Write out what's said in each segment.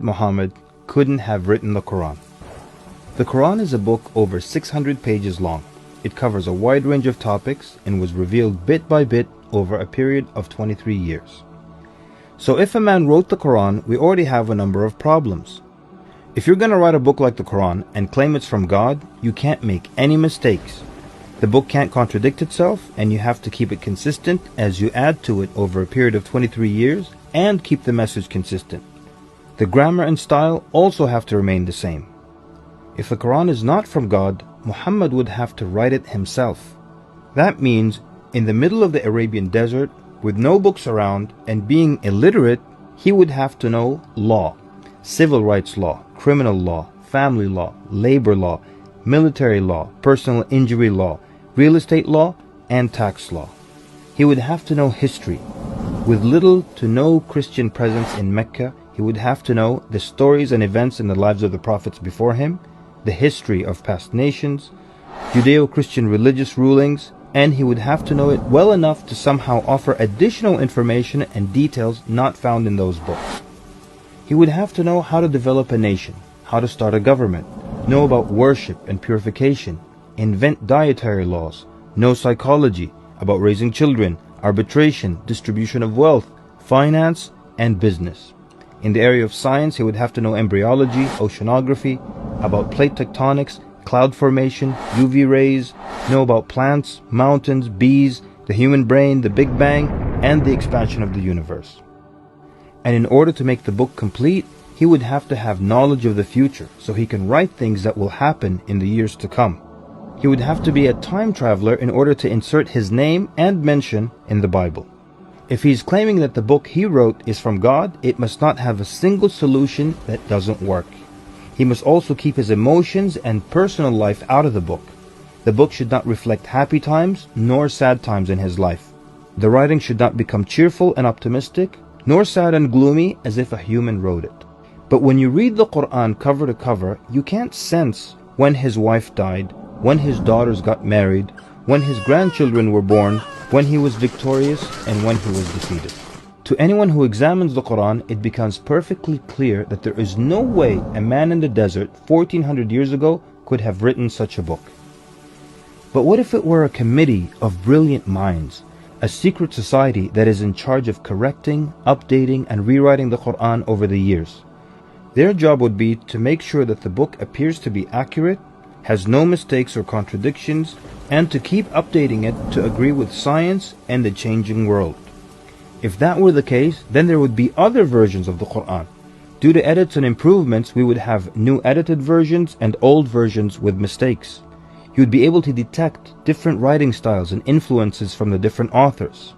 Muhammad couldn't have written the Quran. The Quran is a book over 600 pages long. It covers a wide range of topics and was revealed bit by bit over a period of 23 years. So if a man wrote the Quran, we already have a number of problems. If you're going to write a book like the Quran and claim it's from God, you can't make any mistakes. The book can't contradict itself, and you have to keep it consistent as you add to it over a period of 23 years and keep the message consistent. The grammar and style also have to remain the same. If the Quran is not from God, Muhammad would have to write it himself. That means in the middle of the Arabian desert, with no books around and being illiterate, he would have to know law, civil rights law, criminal law, family law, labor law, military law, personal injury law, real estate law, and tax law. He would have to know history. With little to no Christian presence in Mecca, he would have to know the stories and events in the lives of the prophets before him, the history of past nations, Judeo-Christian religious rulings, and he would have to know it well enough to somehow offer additional information and details not found in those books. He would have to know how to develop a nation, how to start a government, know about worship and purification, invent dietary laws, know psychology, about raising children, arbitration, distribution of wealth, finance, and business. In the area of science, he would have to know embryology, oceanography, about plate tectonics, cloud formation, UV rays, know about plants, mountains, bees, the human brain, the Big Bang, and the expansion of the universe. And in order to make the book complete, he would have to have knowledge of the future so he can write things that will happen in the years to come. He would have to be a time traveler in order to insert his name and mention in the Bible. If he's claiming that the book he wrote is from God, it must not have a single solution that doesn't work. He must also keep his emotions and personal life out of the book. The book should not reflect happy times nor sad times in his life. The writing should not become cheerful and optimistic, nor sad and gloomy as if a human wrote it. But when you read the Quran cover to cover, you can't sense when his wife died, when his daughters got married, when his grandchildren were born, when he was victorious, and when he was defeated. To anyone who examines the Quran, it becomes perfectly clear that there is no way a man in the desert 1400 years ago could have written such a book. But what if it were a committee of brilliant minds, a secret society that is in charge of correcting, updating, and rewriting the Quran over the years? Their job would be to make sure that the book appears to be accurate, has no mistakes or contradictions, and to keep updating it to agree with science and the changing world. If that were the case, then there would be other versions of the Quran. Due to edits and improvements, we would have new edited versions and old versions with mistakes. You would be able to detect different writing styles and influences from the different authors.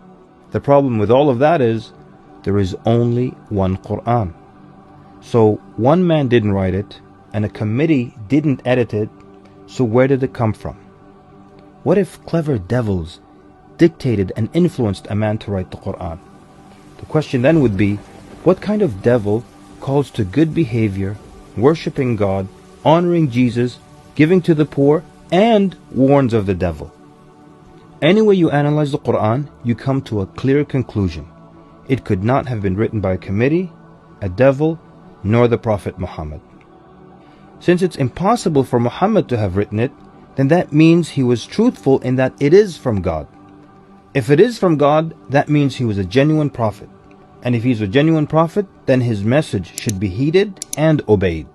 The problem with all of that is, there is only one Quran. So one man didn't write it, and a committee didn't edit it, so where did it come from? What if clever devils dictated and influenced a man to write the Quran? The question then would be, what kind of devil calls to good behavior, worshipping God, honoring Jesus, giving to the poor, and warns of the devil? Any way you analyze the Quran, you come to a clear conclusion. It could not have been written by a committee, a devil, nor the Prophet Muhammad. Since it's impossible for Muhammad to have written it, then that means he was truthful in that it is from God. If it is from God, that means he was a genuine prophet. And if he's a genuine prophet, then his message should be heeded and obeyed.